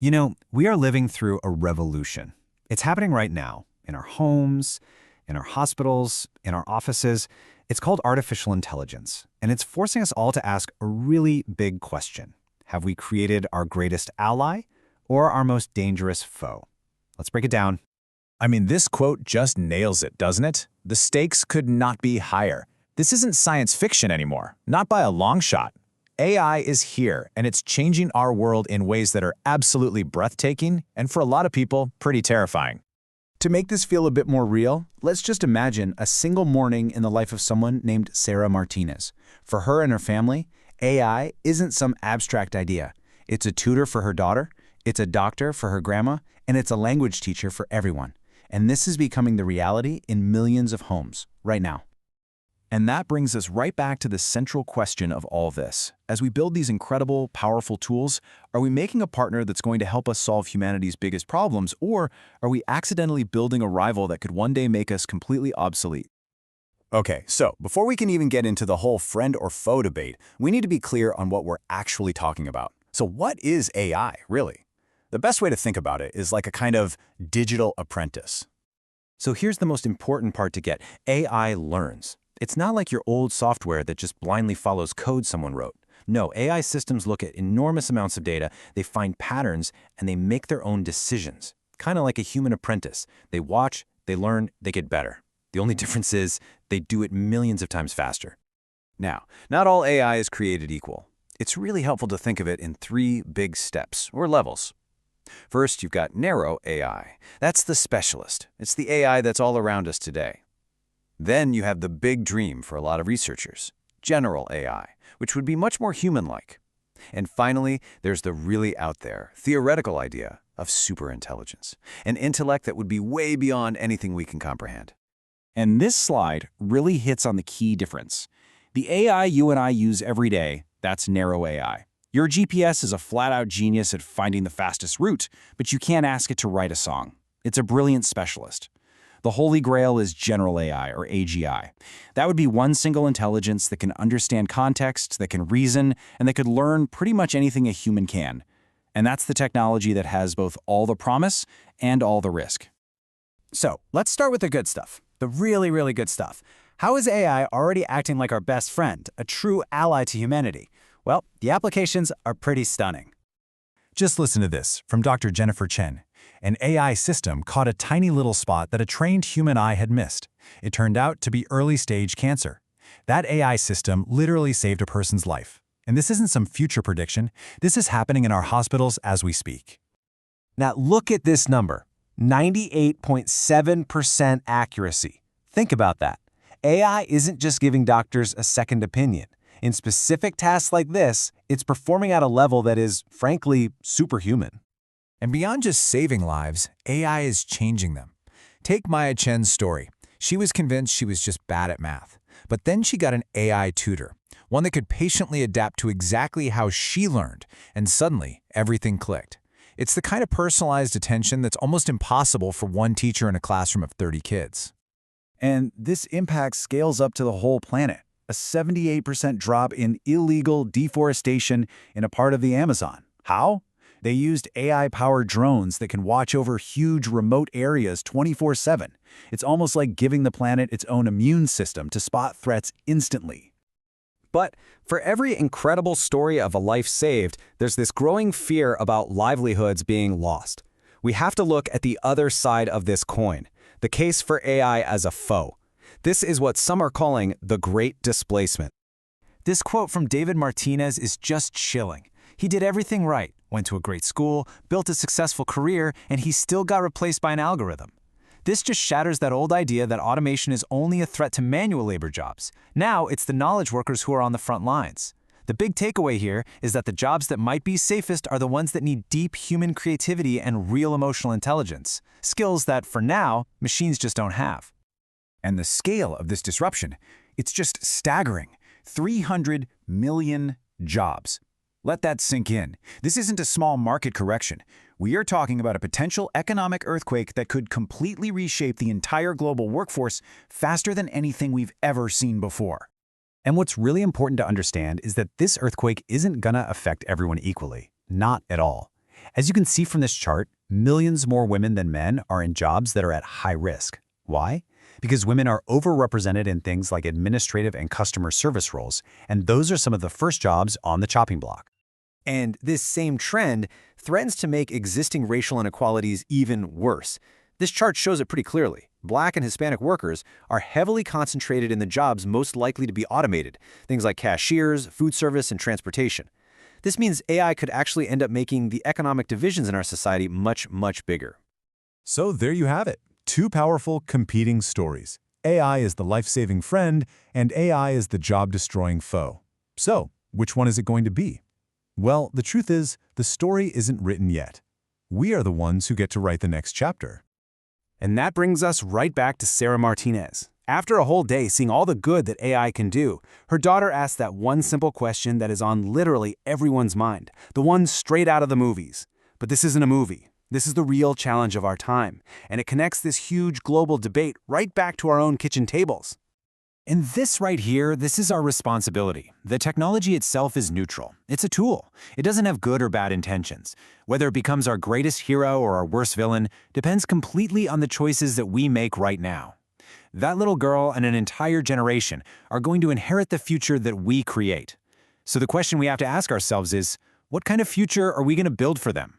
We are living through a revolution. It's happening right now in our homes, in our hospitals, in our offices. It's called artificial intelligence, and it's forcing us all to ask a really big question. Have we created our greatest ally or our most dangerous foe? Let's break it down. I mean, this quote just nails it, doesn't it? The stakes could not be higher. This isn't science fiction anymore, not by a long shot. AI is here, and it's changing our world in ways that are absolutely breathtaking and, for a lot of people, pretty terrifying. To make this feel a bit more real, let's just imagine a single morning in the life of someone named Sarah Martinez. For her and her family, AI isn't some abstract idea. It's a tutor for her daughter, it's a doctor for her grandma, and it's a language teacher for everyone. And this is becoming the reality in millions of homes right now. And that brings us right back to the central question of all this. As we build these incredible, powerful tools, are we making a partner that's going to help us solve humanity's biggest problems, or are we accidentally building a rival that could one day make us completely obsolete? Okay, so before we can even get into the whole friend or foe debate, we need to be clear on what we're actually talking about. So what is AI, really? The best way to think about it is like a kind of digital apprentice. So here's the most important part to get. AI learns. It's not like your old software that just blindly follows code someone wrote. No, AI systems look at enormous amounts of data, they find patterns, and they make their own decisions. Kind of like a human apprentice. They watch, they learn, they get better. The only difference is they do it millions of times faster. Now, not all AI is created equal. It's really helpful to think of it in 3 big steps, or levels. First, you've got narrow AI. That's the specialist. It's the AI that's all around us today. Then you have the big dream for a lot of researchers, general AI, which would be much more human-like. And finally, there's the really out there, theoretical idea of superintelligence, an intellect that would be way beyond anything we can comprehend. And this slide really hits on the key difference. The AI you and I use every day, that's narrow AI. Your GPS is a flat-out genius at finding the fastest route, but you can't ask it to write a song. It's a brilliant specialist. The holy grail is general AI, or AGI. That would be one single intelligence that can understand context, that can reason, and that could learn pretty much anything a human can. And that's the technology that has both all the promise and all the risk. So, let's start with the good stuff. The really, really good stuff. How is AI already acting like our best friend, a true ally to humanity? Well, the applications are pretty stunning. Just listen to this from Dr. Jennifer Chen. An AI system caught a tiny little spot that a trained human eye had missed. It turned out to be early-stage cancer. That AI system literally saved a person's life. And this isn't some future prediction. This is happening in our hospitals as we speak. Now look at this number, 98.7% accuracy. Think about that. AI isn't just giving doctors a second opinion. In specific tasks like this, it's performing at a level that is, frankly, superhuman. And beyond just saving lives, AI is changing them. Take Maya Chen's story. She was convinced she was just bad at math. But then she got an AI tutor, one that could patiently adapt to exactly how she learned, and suddenly everything clicked. It's the kind of personalized attention that's almost impossible for one teacher in a classroom of 30 kids. And this impact scales up to the whole planet. A 78% drop in illegal deforestation in a part of the Amazon. How? They used AI-powered drones that can watch over huge remote areas 24/7. It's almost like giving the planet its own immune system to spot threats instantly. But for every incredible story of a life saved, there's this growing fear about livelihoods being lost. We have to look at the other side of this coin, the case for AI as a foe. This is what some are calling the Great Displacement. This quote from David Martinez is just chilling. He did everything right, went to a great school, built a successful career, and he still got replaced by an algorithm. This just shatters that old idea that automation is only a threat to manual labor jobs. Now it's the knowledge workers who are on the front lines. The big takeaway here is that the jobs that might be safest are the ones that need deep human creativity and real emotional intelligence, skills that, for now, machines just don't have. And the scale of this disruption, it's just staggering. 300 million jobs. Let that sink in. This isn't a small market correction. We are talking about a potential economic earthquake that could completely reshape the entire global workforce faster than anything we've ever seen before. And what's really important to understand is that this earthquake isn't gonna affect everyone equally. Not at all. As you can see from this chart, millions more women than men are in jobs that are at high risk. Why? Because women are overrepresented in things like administrative and customer service roles, and those are some of the first jobs on the chopping block. And this same trend threatens to make existing racial inequalities even worse. This chart shows it pretty clearly. Black and Hispanic workers are heavily concentrated in the jobs most likely to be automated, things like cashiers, food service, and transportation. This means AI could actually end up making the economic divisions in our society much, much bigger. So there you have it. Two powerful, competing stories. AI is the life-saving friend, and AI is the job-destroying foe. So, which one is it going to be? Well, the truth is, the story isn't written yet. We are the ones who get to write the next chapter. And that brings us right back to Sarah Martinez. After a whole day seeing all the good that AI can do, her daughter asked that one simple question that is on literally everyone's mind, the one straight out of the movies. But this isn't a movie. This is the real challenge of our time, and it connects this huge global debate right back to our own kitchen tables. And this right here, this is our responsibility. The technology itself is neutral. It's a tool. It doesn't have good or bad intentions. Whether it becomes our greatest hero or our worst villain depends completely on the choices that we make right now. That little girl and an entire generation are going to inherit the future that we create. So the question we have to ask ourselves is, what kind of future are we going to build for them?